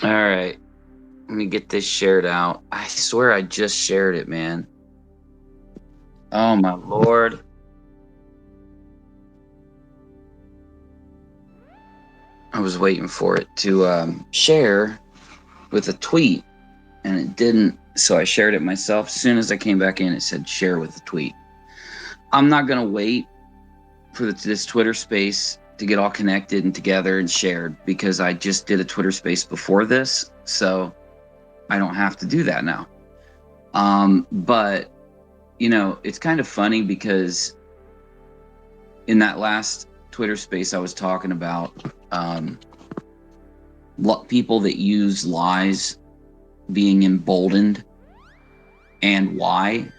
All right. Let me get this shared out. I swear I just shared it, man. Oh my lord. I was waiting for it to share with a tweet and it didn't. So I shared it myself. As soon as I came back in, it said share with a tweet. I'm not going to wait for this Twitter space to get all connected and together and shared because I just did a Twitter space before this. So I don't have to do that now. But, it's kind of funny because in that last Twitter space I was talking about, people that use lies being emboldened and why.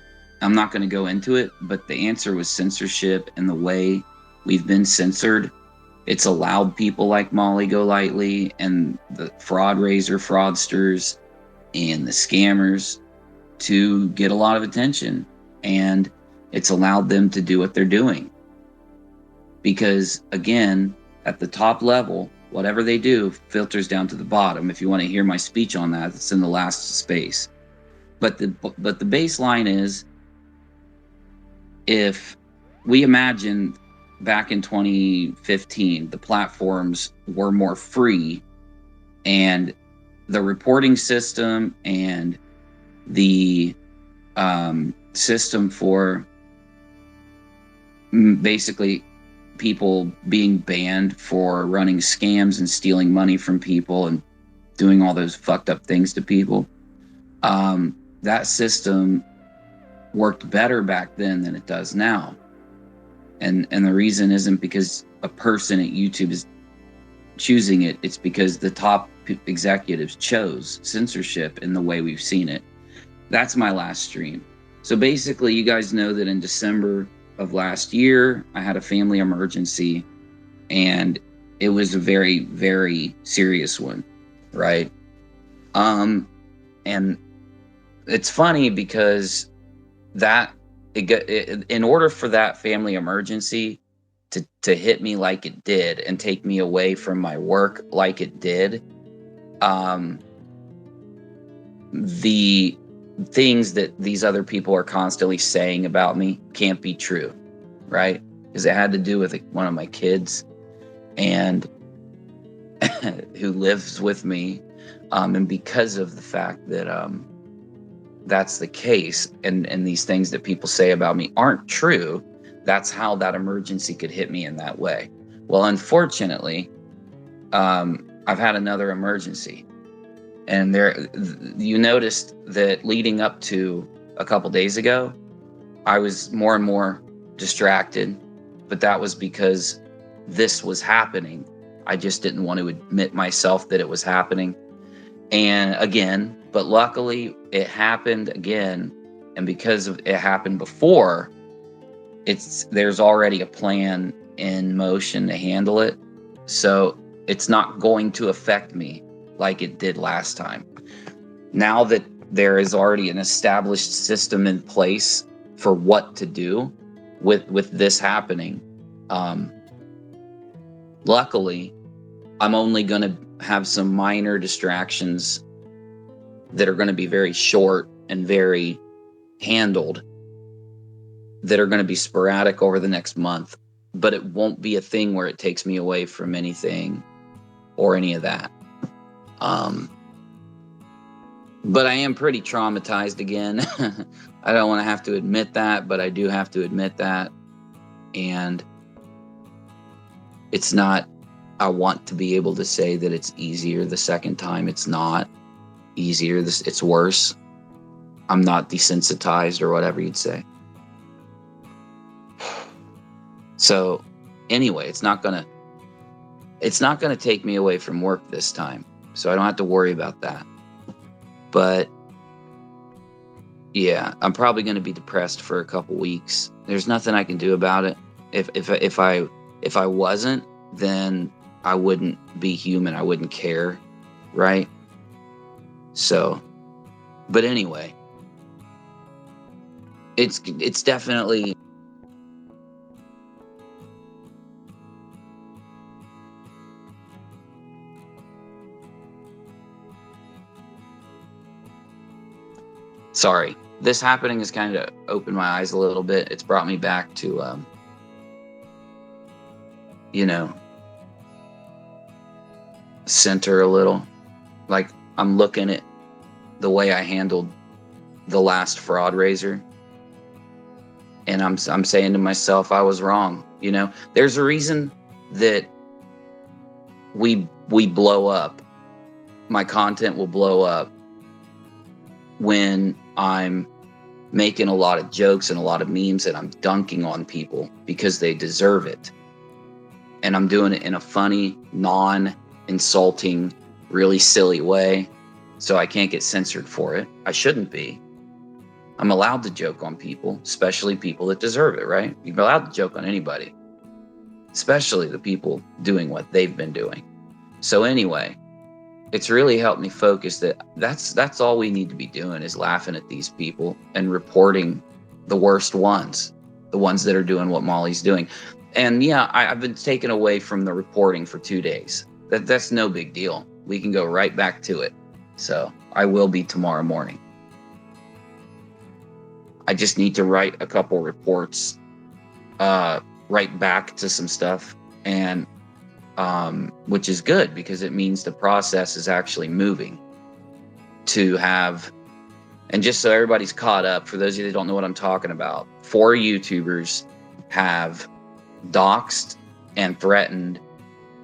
I'm not going to go into it, but the answer was censorship and the way we've been censored. It's allowed people like Molly Golightly and the fraudsters and the scammers to get a lot of attention, and it's allowed them to do what they're doing. Because again, at the top level, whatever they do filters down to the bottom. If you want to hear my speech on that, it's in the last space. But the baseline is, if we imagine back in 2015, the platforms were more free and the reporting system and the system for basically people being banned for running scams and stealing money from people and doing all those fucked up things to people. That system worked better back then than it does now. And the reason isn't because a person at YouTube is choosing it. It's because the top executives chose censorship in the way we've seen it. That's my last stream. So basically, you guys know that in December of last year, I had a family emergency, and it was a very, very serious one, right? And it's funny because in order for that family emergency to hit me like it did and take me away from my work like it did, the things that these other people are constantly saying about me can't be true, right? Because it had to do with one of my kids and who lives with me, and because of the fact that that's the case, and these things that people say about me aren't true, that's how that emergency could hit me in that way. Well, unfortunately, I've had another emergency. And you noticed that leading up to a couple days ago, I was more and more distracted, but that was because this was happening. I just didn't want to admit myself that it was happening. And again, but luckily it happened again. And because it happened before, there's already a plan in motion to handle it. So it's not going to affect me like it did last time. Now that there is already an established system in place for what to do with this happening, luckily, I'm only going to have some minor distractions that are going to be very short and very handled, that are going to be sporadic over the next month, but it won't be a thing where it takes me away from anything or any of that. But I am pretty traumatized again. I don't want to have to admit that, but I do have to admit that. And it's not, I want to be able to say that it's easier the second time. It's not easier. It's worse. I'm not desensitized or whatever you'd say. So anyway, it's not gonna take me away from work this time. So I don't have to worry about that. But yeah, I'm probably going to be depressed for a couple weeks. There's nothing I can do about it. If I wasn't, then I wouldn't be human. I wouldn't care, right? So, but anyway, it's definitely Sorry. This happening has kind of opened my eyes a little bit. It's brought me back to, center a little. Like, I'm looking at the way I handled the last fraud raiser, and I'm saying to myself, I was wrong. There's a reason that we blow up. My content will blow up when I'm making a lot of jokes and a lot of memes and I'm dunking on people because they deserve it. And I'm doing it in a funny, non-insulting, really silly way. So I can't get censored for it. I shouldn't be. I'm allowed to joke on people, especially people that deserve it, right? You're allowed to joke on anybody, especially the people doing what they've been doing. So anyway, it's really helped me focus that that's all we need to be doing is laughing at these people and reporting the worst ones, the ones that are doing what Molly's doing. And yeah, I've been taken away from the reporting for 2 days. That's no big deal. We can go right back to it. So I will be tomorrow morning. I just need to write a couple reports, write back to some stuff, and which is good because it means the process is actually moving to have. And just so everybody's caught up, for those of you that don't know what I'm talking about, 4 YouTubers have doxed and threatened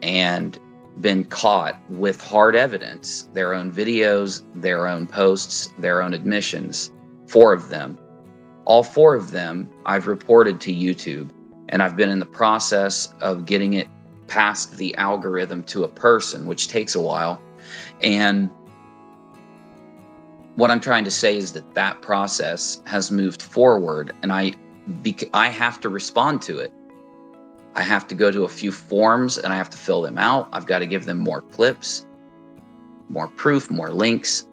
and been caught with hard evidence, their own videos, their own posts, their own admissions. 4 of them. All 4 of them I've reported to YouTube, and I've been in the process of getting it past the algorithm to a person, which takes a while. And what I'm trying to say is that process has moved forward, and I have to respond to it. I have to go to a few forms and I have to fill them out. I've got to give them more clips, more proof, more links.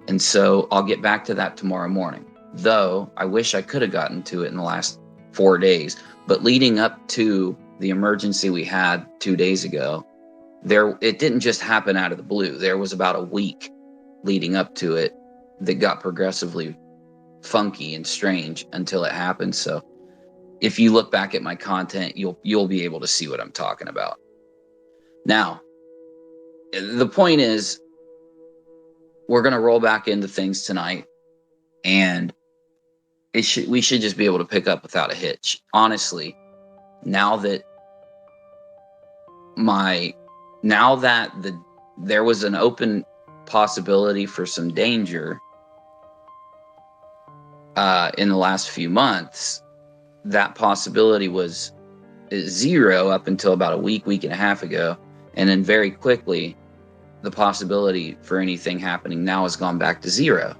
And so I'll get back to that tomorrow morning. Though I wish I could have gotten to it in the last 4 days. But leading up to the emergency we had 2 days ago, it didn't just happen out of the blue. There was about a week leading up to it that got progressively funky and strange until it happened. So if you look back at my content, you'll be able to see what I'm talking about. Now, the point is, we're going to roll back into things tonight, and we should just be able to pick up without a hitch. Honestly, now that there was an open possibility for some danger in the last few months, that possibility was 0 up until about a week and a half ago. And then very quickly, the possibility for anything happening now has gone back to 0,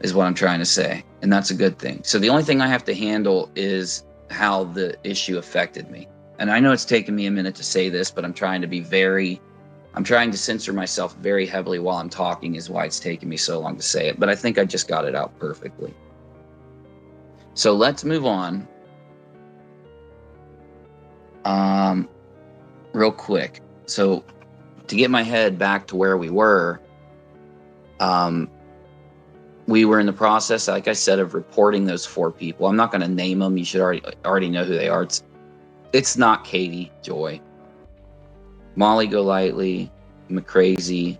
is what I'm trying to say. And that's a good thing. So the only thing I have to handle is how the issue affected me. And I know it's taken me a minute to say this, but I'm trying to censor myself very heavily while I'm talking, is why it's taken me so long to say it. But I think I just got it out perfectly. So let's move on. Real quick. So to get my head back to where we were in the process, like I said, of reporting those 4 people. I'm not going to name them. You should already know who they are. It's not Katie Joy, Molly Golightly, McCrazy,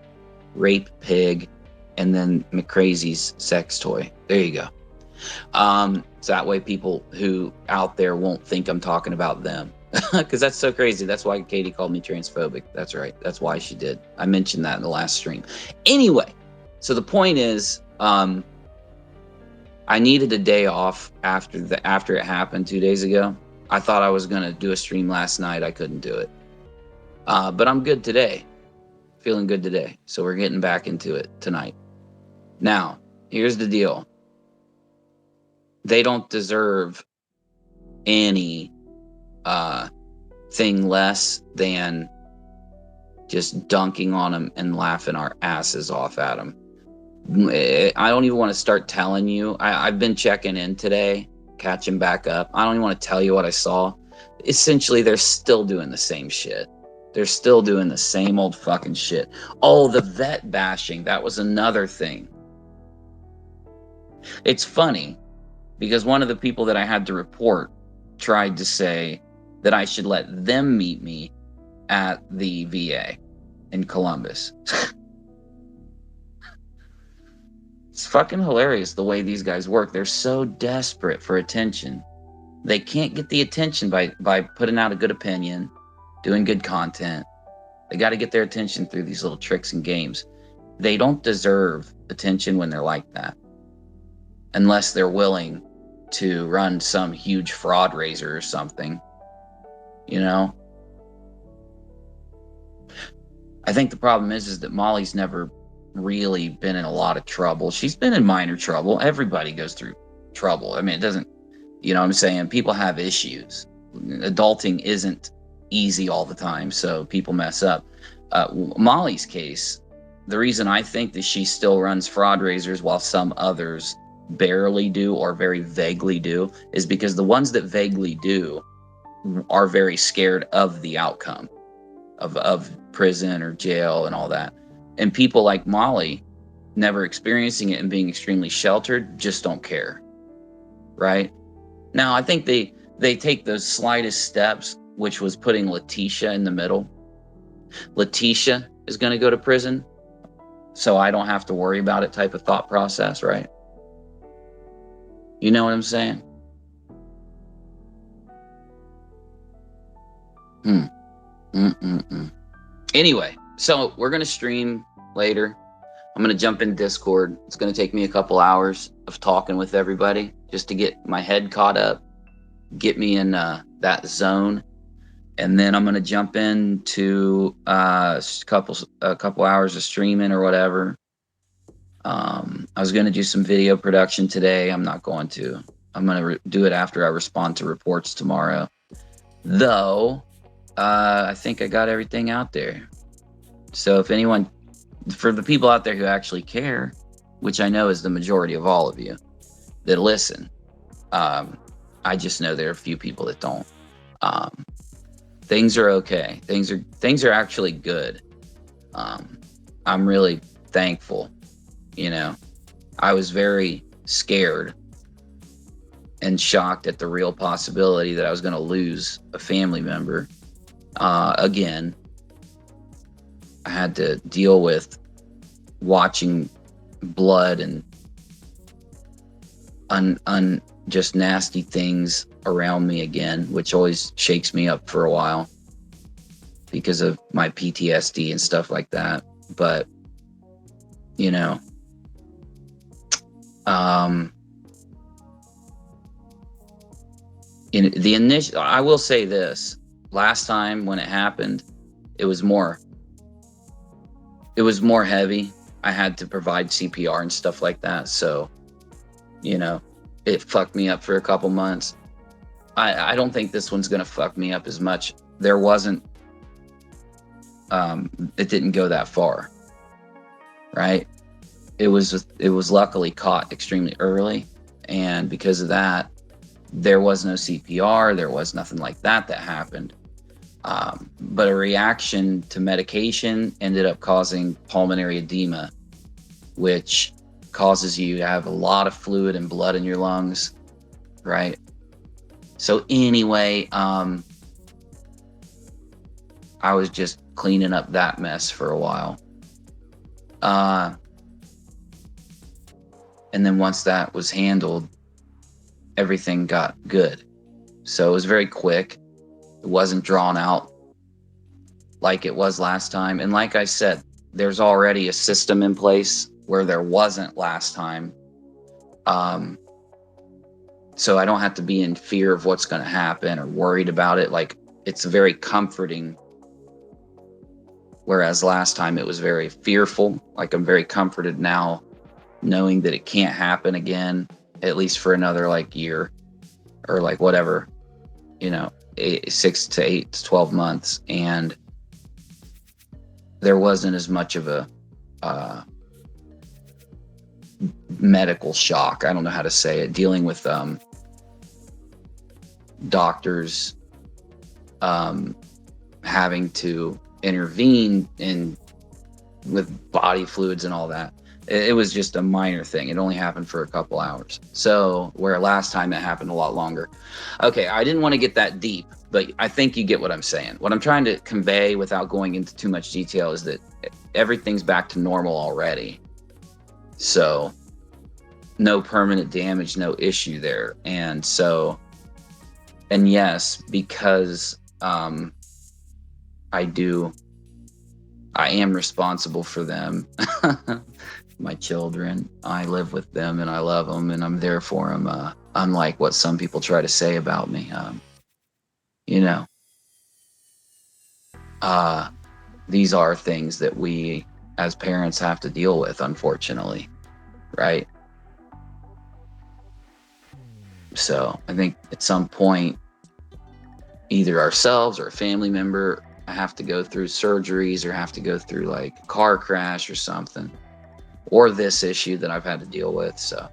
Rape Pig, and then McCrazy's sex toy. There you go. So that way people who out there won't think I'm talking about them. Because that's so crazy. That's why Katie called me transphobic. That's right. That's why she did. I mentioned that in the last stream. Anyway, so the point is, I needed a day off after it happened 2 days ago. I thought I was going to do a stream last night. I couldn't do it. But I'm good today. Feeling good today. So we're getting back into it tonight. Now, here's the deal. They don't deserve any thing less than just dunking on them and laughing our asses off at them. I don't even want to start telling you. I've been checking in today, catching back up. I don't even want to tell you what I saw. Essentially, they're still doing the same shit. They're still doing the same old fucking shit. Oh, the vet bashing. That was another thing. It's funny because one of the people that I had to report tried to say that I should let them meet me at the VA in Columbus. It's fucking hilarious the way these guys work. They're so desperate for attention. They can't get the attention by putting out a good opinion, doing good content. They got to get their attention through these little tricks and games. They don't deserve attention when they're like that, unless they're willing to run some huge fraud raiser or something, you know? I think the problem is that Molly's never really been in a lot of trouble. She's been in minor trouble. Everybody goes through trouble. I mean, it doesn't, you know what I'm saying? People have issues. Adulting isn't easy all the time, so people mess up. Molly's case, the reason I think that she still runs fraud raisers while some others barely do or very vaguely do is because the ones that vaguely do are very scared of the outcome of prison or jail and all that. And people like Molly, never experiencing it and being extremely sheltered, just don't care, right? Now, I think they take those slightest steps, which was putting Letitia in the middle. Letitia is going to go to prison, so I don't have to worry about it type of thought process, right? You know what I'm saying? Anyway, so we're going to stream later. I'm going to jump in Discord. It's going to take me a couple hours of talking with everybody just to get my head caught up, get me in that zone. And then I'm going to jump into a couple hours of streaming or whatever. I was going to do some video production today. I'm not going to. I'm going to do it after I respond to reports tomorrow. Though, I think I got everything out there. So if anyone, for the people out there who actually care, which I know is the majority of all of you that listen, I just know there are a few people that don't. Things are okay. Things are actually good. I'm really thankful. You know, I was very scared and shocked at the real possibility that I was going to lose a family member. Again, I had to deal with watching blood and just nasty things around me again, which always shakes me up for a while because of my PTSD and stuff like that. But, you know, in the initial, I will say this, last time when it happened, it was more heavy. I had to provide CPR and stuff like that. So, you know, it fucked me up for a couple months. I don't think this one's going to fuck me up as much. There wasn't, it didn't go that far, right? It was luckily caught extremely early. And because of that, there was no CPR. There was nothing like that happened. But a reaction to medication ended up causing pulmonary edema, which causes you to have a lot of fluid and blood in your lungs, right? So anyway, I was just cleaning up that mess for a while. And then once that was handled, everything got good. So it was very quick. It wasn't drawn out like it was last time. And like I said, there's already a system in place where there wasn't last time. So I don't have to be in fear of what's going to happen or worried about it. Like, it's very comforting. Whereas last time it was very fearful. Like, I'm very comforted now knowing that it can't happen again, at least for another like year or like whatever, you know, 6 to 8 to 12 months. And there wasn't as much of a medical shock. I don't know how to say it, dealing with doctors having to intervene in with body fluids and all that. It was just a minor thing. It only happened for a couple hours. So where last time it happened a lot longer. Okay, I didn't want to get that deep, but I think you get what I'm saying. What I'm trying to convey without going into too much detail is that everything's back to normal already. So no permanent damage, no issue there. And so, and yes, because I am responsible for them. My children, I live with them and I love them and I'm there for them. Unlike what some people try to say about me, you know, these are things that we as parents have to deal with, unfortunately, right? So I think at some point, either ourselves or a family member have to go through surgeries or have to go through like a car crash or something, or this issue that I've had to deal with. So,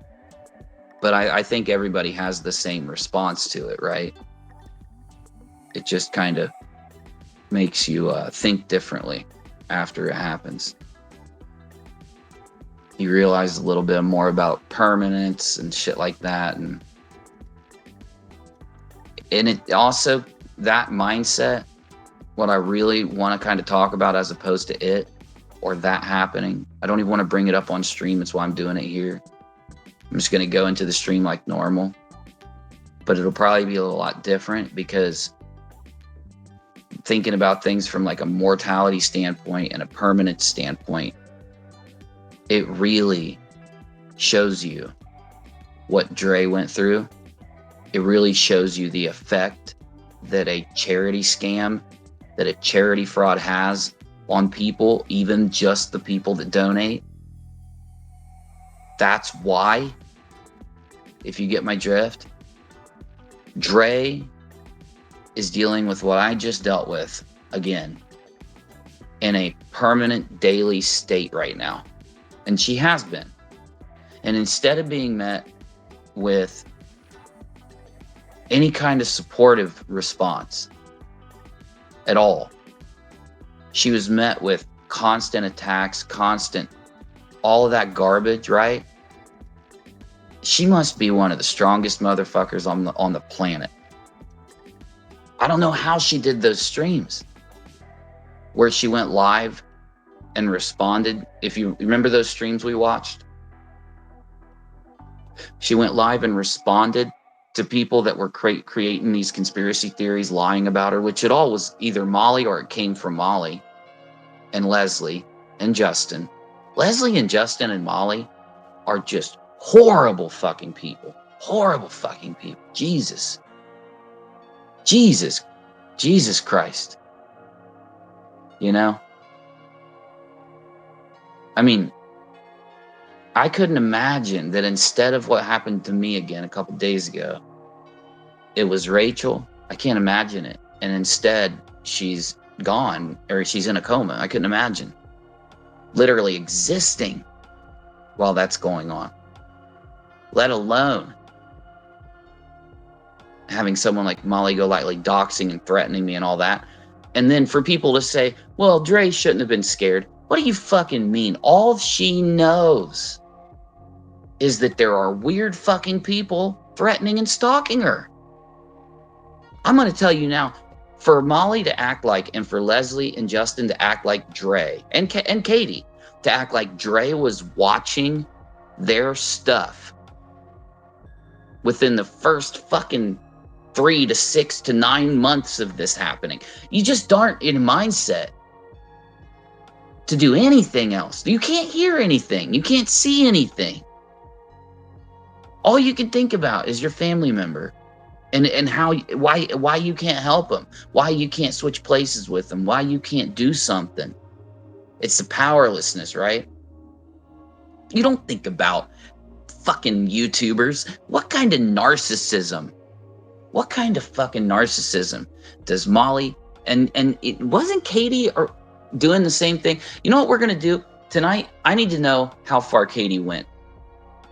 but I think everybody has the same response to it, right? It just kind of makes you think differently after it happens. You realize a little bit more about permanence and shit like that. And it also, that mindset, what I really want to kind of talk about as opposed to it or that happening. I don't even want to bring it up on stream. That's why I'm doing it here. I'm just going to go into the stream like normal, but it'll probably be a lot different because thinking about things from like a mortality standpoint and a permanent standpoint, it really shows you what Dre went through. It really shows you the effect that a charity scam, that a charity fraud has on people, even just the people that donate. That's why, if you get my drift, Dre is dealing with what I just dealt with again in a permanent daily state right now. And she has been. And instead of being met with any kind of supportive response at all, she was met with constant attacks, constant, all of that garbage, right? She must be one of the strongest motherfuckers on the planet. I don't know how she did those streams where she went live and responded. If you remember those streams we watched, she went live and responded to people that were creating these conspiracy theories, lying about her, which it all was either Molly or it came from Molly and Leslie and Justin. Leslie and Justin and Molly are just horrible fucking people. Horrible fucking people. Jesus Christ. You know? I mean, I couldn't imagine that instead of what happened to me again a couple days ago, it was Rachel. I can't imagine it. And instead, she's gone, or she's in a coma. I couldn't imagine literally existing while that's going on, let alone having someone like Molly go lightly doxing and threatening me and all that. And then for people to say, well, Dre shouldn't have been scared. What do you fucking mean? All she knows is that there are weird fucking people threatening and stalking her. I'm going to tell you now, for Molly to act like, and for Leslie and Justin to act like Dre, and Katie to act like Dre was watching their stuff within the first fucking 3 to 6 to 9 months of this happening. You just aren't in mindset to do anything else. You can't hear anything. You can't see anything. All you can think about is your family member and why you can't help them, why you can't switch places with them, why you can't do something. It's the powerlessness, right? You don't think about fucking YouTubers. What kind of narcissism? What kind of fucking narcissism does Molly and it wasn't Katie or doing the same thing? You know what we're gonna do tonight? I need to know how far Katie went,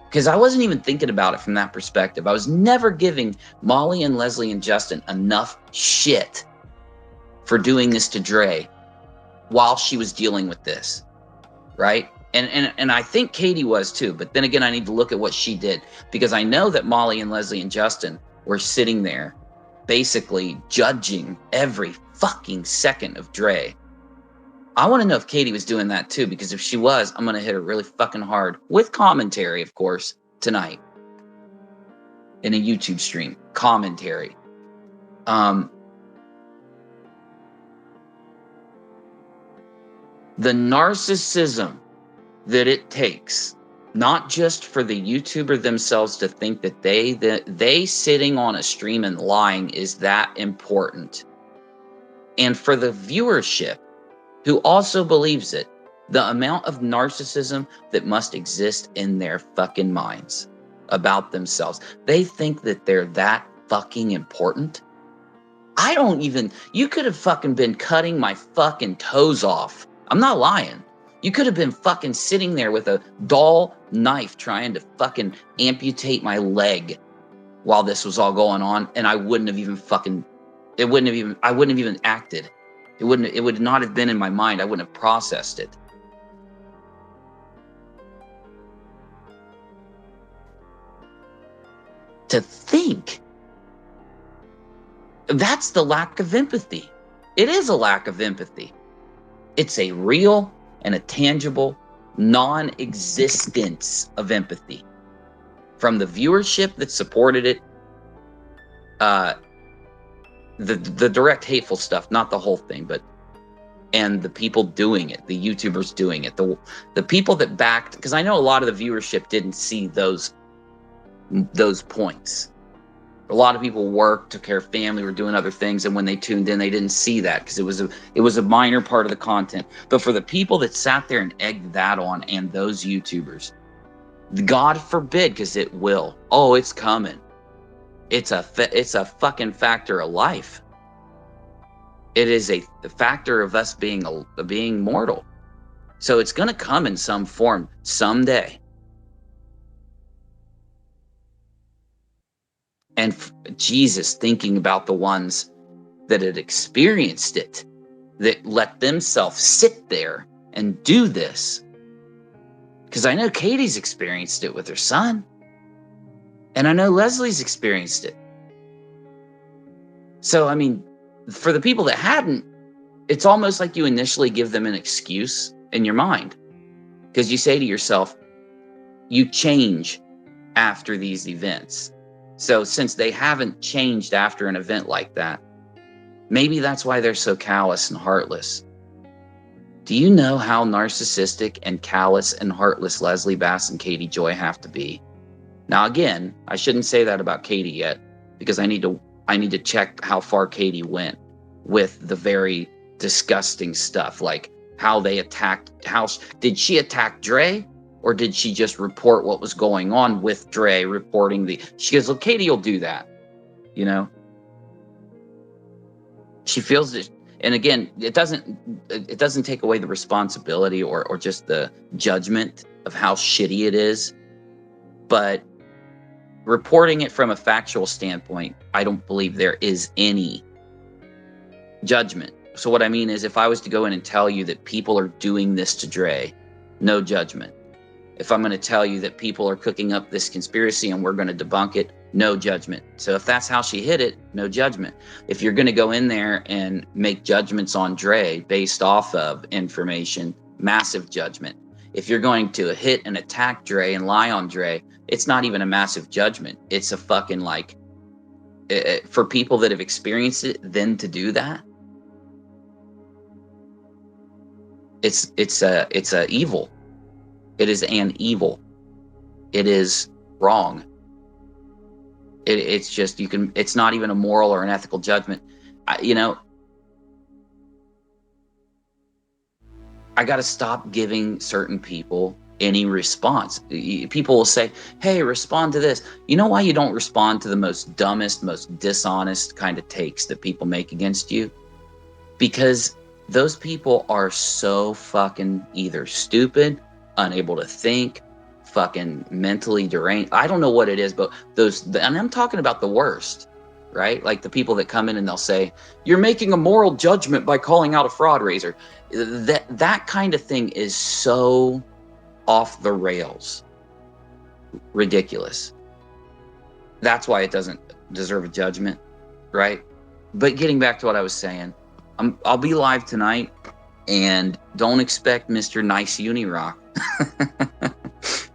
because I wasn't even thinking about it from that perspective. I was never giving Molly and Leslie and Justin enough shit for doing this to Dre while she was dealing with this, right? And I think Katie was too, but then again, I need to look at what she did, because I know that Molly and Leslie and Justin were sitting there basically judging every fucking second of Dre. I want to know if Katie was doing that too, because if she was, I'm going to hit her really fucking hard with commentary, of course, tonight in a YouTube stream. Commentary. The narcissism that it takes, not just for the YouTuber themselves to think that they sitting on a stream and lying is that important, and for the viewership who also believes it, the amount of narcissism that must exist in their fucking minds about themselves. They think that they're that fucking important. I don't even, you could have fucking been cutting my fucking toes off. I'm not lying. You could have been fucking sitting there with a dull knife trying to fucking amputate my leg while this was all going on, and I wouldn't have even fucking, I wouldn't have even acted. It would not have been in my mind. I wouldn't have processed it. To think, that's the lack of empathy. It is a lack of empathy. It's a real and a tangible non-existence of empathy from the viewership that supported it. The direct hateful stuff, not the whole thing, but, and the people doing it, the YouTubers doing it, the people that backed, because I know a lot of the viewership didn't see those points. A lot of people worked, took care of family, were doing other things, and when they tuned in, they didn't see that because it was a minor part of the content. But for the people that sat there and egged that on, and those YouTubers, God forbid, because it will. Oh, it's coming. It's a fucking factor of life. It is a factor of us being mortal. So it's going to come in some form someday. And Jesus, thinking about the ones that had experienced it, that let themselves sit there and do this. Because I know Katie's experienced it with her son. And I know Leslie's experienced it. So, I mean, for the people that hadn't, it's almost like you initially give them an excuse in your mind. Because you say to yourself, you change after these events. So since they haven't changed after an event like that, maybe that's why they're so callous and heartless. Do you know how narcissistic and callous and heartless Leslie Bass and Katie Joy have to be? Now, again, I shouldn't say that about Katie yet, because I need to check how far Katie went with the very disgusting stuff, like how they attacked. Did she attack Dre? Or did she just report what was going on with Dre, reporting she goes, well, Katie will do that. You know? She feels it. And again, it doesn't take away the responsibility or just the judgment of how shitty it is. But reporting it from a factual standpoint, I don't believe there is any judgment. So what I mean is, if I was to go in and tell you that people are doing this to Dre, no judgment. If I'm going to tell you that people are cooking up this conspiracy and we're going to debunk it, no judgment. So if that's how she hit it, no judgment. If you're going to go in there and make judgments on Dre based off of information, massive judgment. If you're going to hit and attack Dre and lie on Dre, it's not even a massive judgment. It's a fucking for people that have experienced it, then to do that, it's a evil. It is an evil. It is wrong. It's just, it's not even a moral or an ethical judgment. I got to stop giving certain people any response. People will say, hey, respond to this. You know why you don't respond to the most dumbest, most dishonest kind of takes that people make against you? Because those people are so fucking either stupid, unable to think, fucking mentally deranged. I don't know what it is, but and I'm talking about the worst, right? Like the people that come in and they'll say, you're making a moral judgment by calling out a fraud raiser. That kind of thing is so off the rails. Ridiculous. That's why it doesn't deserve a judgment, right? But getting back to what I was saying, I'll be live tonight, and don't expect Mr. Nice Unirock.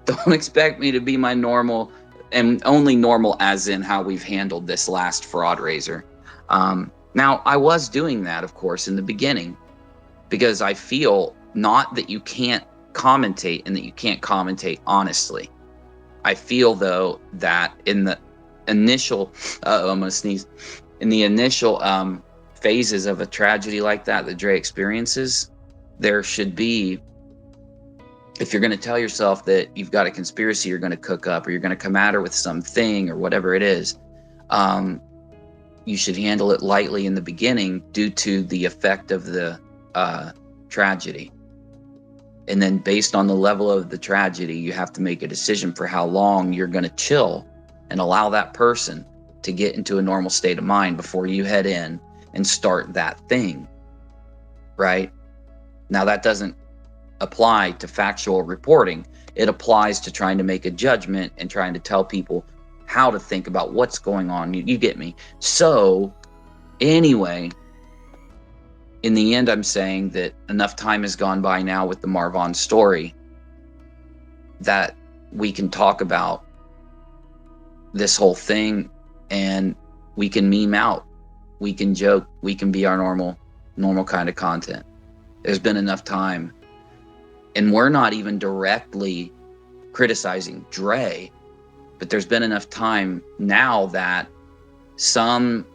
Don't expect me to be my normal, and only normal as in how we've handled this last fraud raiser. Now, I was doing that, of course, in the beginning, because I feel not that you can't commentate and that you can't commentate honestly. I feel, though, that in the initial, I'm gonna sneeze, in the initial phases of a tragedy like that Dre experiences, there should be, if you're going to tell yourself that you've got a conspiracy you're going to cook up, or you're going to come at her with something or whatever it is, you should handle it lightly in the beginning due to the effect of the tragedy. And then based on the level of the tragedy, you have to make a decision for how long you're going to chill and allow that person to get into a normal state of mind before you head in and start that thing, right? Now, that doesn't apply to factual reporting. It applies to trying to make a judgment and trying to tell people how to think about what's going on. You get me? So, anyway, in the end, I'm saying that enough time has gone by now with the Marvon story that we can talk about this whole thing, and we can meme out, we can joke, we can be our normal kind of content. There's been enough time, and we're not even directly criticizing Dre, but there's been enough time now that some,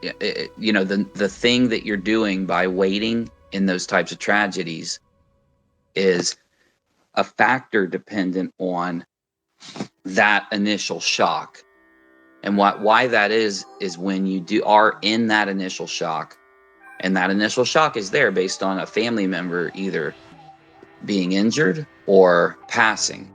the thing that you're doing by waiting in those types of tragedies is a factor dependent on that initial shock. And why that is when you are in that initial shock, and that initial shock is there based on a family member either being injured or passing.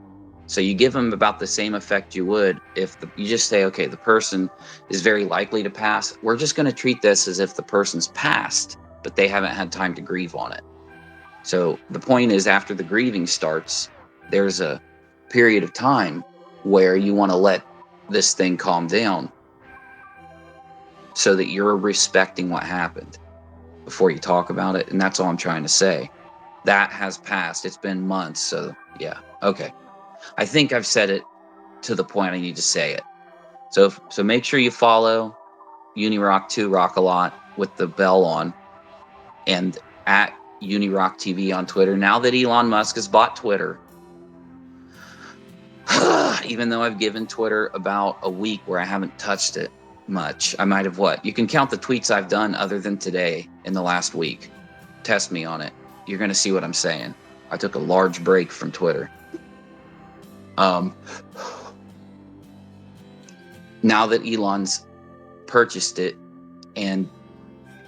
So you give them about the same effect you would if you just say, okay, the person is very likely to pass. We're just going to treat this as if the person's passed, but they haven't had time to grieve on it. So the point is, after the grieving starts, there's a period of time where you want to let this thing calm down so that you're respecting what happened before you talk about it. And that's all I'm trying to say. That has passed. It's been months. So yeah. Okay. I think I've said it to the point I need to say it. So make sure you follow Unirock 2 Rock a Lot with the bell on, and at Unirock TV on Twitter. Now that Elon Musk has bought Twitter, even though I've given Twitter about a week where I haven't touched it much, I might have you can count the tweets I've done other than today in the last week. Test me on it. You're going to see what I'm saying. I took a large break from Twitter. Now that Elon's purchased it, and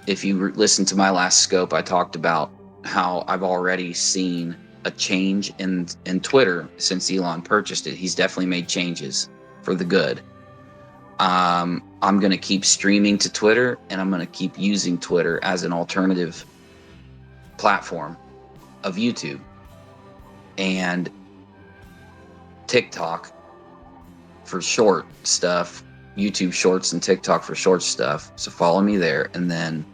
if you listen to my last scope, I talked about how I've already seen a change in Twitter since Elon purchased it. He's definitely made changes for the good. I'm going to keep streaming to Twitter, and I'm going to keep using Twitter as an alternative platform of YouTube and TikTok for short stuff, YouTube Shorts and TikTok for short stuff. So follow me there. And then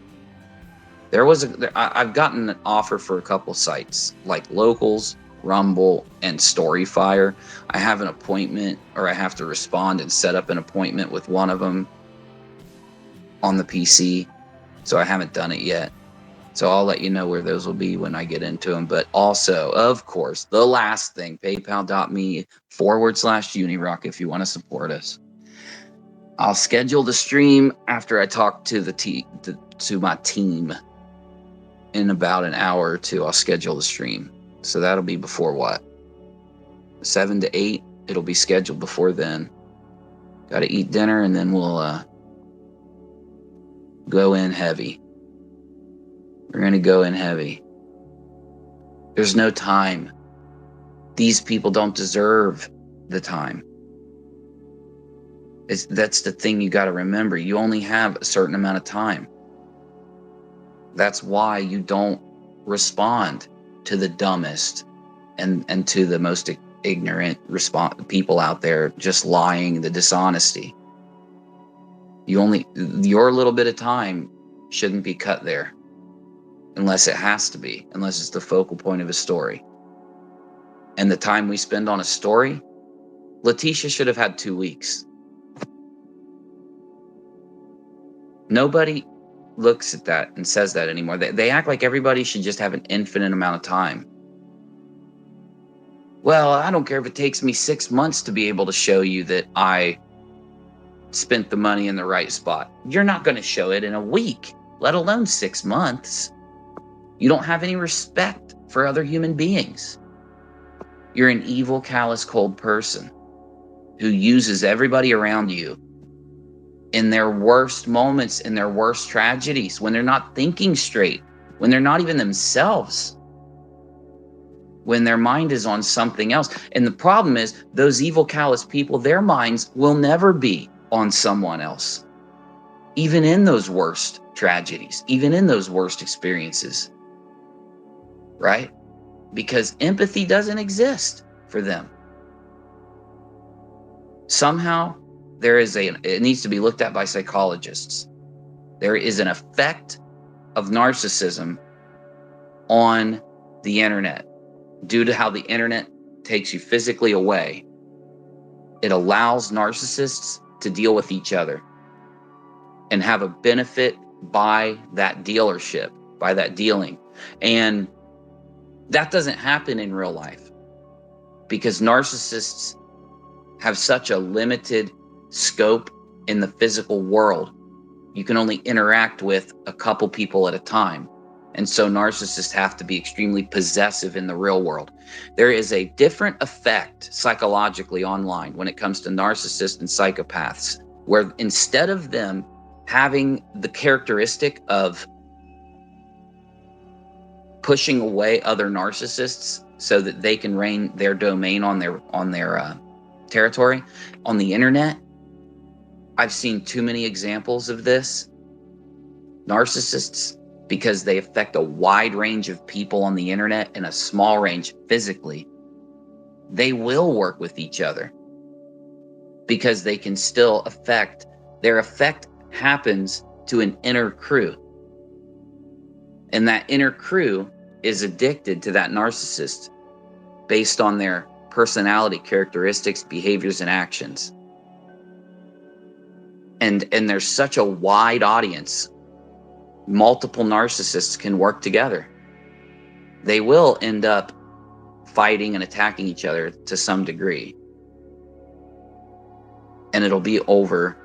I've gotten an offer for a couple sites like Locals, Rumble, and Storyfire. I have an appointment, or I have to respond and set up an appointment with one of them on the PC. So I haven't done it yet. So I'll let you know where those will be when I get into them. But also, of course, the last thing, paypal.me/Unirock if you want to support us. I'll schedule the stream after I talk to to my team. In about an hour or two, I'll schedule the stream. So that'll be before 7 to 8. It'll be scheduled before then. Got to eat dinner, and then we'll go in heavy. We're going to go in heavy. There's no time. These people don't deserve the time. That's the thing you got to remember. You only have a certain amount of time. That's why you don't respond to the dumbest and to the most ignorant people out there, just lying, the dishonesty. Your little bit of time shouldn't be cut there, unless it has to be, unless it's the focal point of a story. And the time we spend on a story, Letitia should have had 2 weeks. Nobody looks at that and says that anymore. They act like everybody should just have an infinite amount of time. Well, I don't care if it takes me 6 months to be able to show you that I spent the money in the right spot. You're not going to show it in a week, let alone 6 months. You don't have any respect for other human beings. You're an evil, callous, cold person who uses everybody around you in their worst moments, in their worst tragedies, when they're not thinking straight, when they're not even themselves, when their mind is on something else. And the problem is, those evil, callous people, their minds will never be on someone else, even in those worst tragedies, even in those worst experiences, right? Because empathy doesn't exist for them. Somehow, it needs to be looked at by psychologists. There is an effect of narcissism on the internet due to how the internet takes you physically away. It allows narcissists to deal with each other and have a benefit by that dealership, by that dealing. And that doesn't happen in real life because narcissists have such a limited scope in the physical world. You can only interact with a couple people at a time. And so narcissists have to be extremely possessive in the real world. There is a different effect psychologically online when it comes to narcissists and psychopaths, where instead of them having the characteristic of pushing away other narcissists so that they can reign their domain on their territory on the internet, I've seen too many examples of this. Narcissists, because they affect a wide range of people on the internet and a small range physically, they will work with each other because they can still affect. Their effect happens to an inner crew. And that inner crew is addicted to that narcissist based on their personality characteristics, behaviors, and actions. And there's such a wide audience. Multiple narcissists can work together. They will end up fighting and attacking each other to some degree. And it'll be over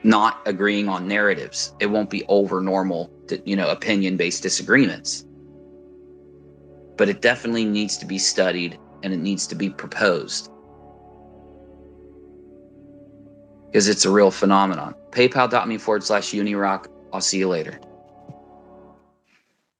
not agreeing on narratives. It won't be over normal, opinion-based disagreements. But it definitely needs to be studied and it needs to be proposed. Because it's a real phenomenon. PayPal.me/Unirock. I'll see you later.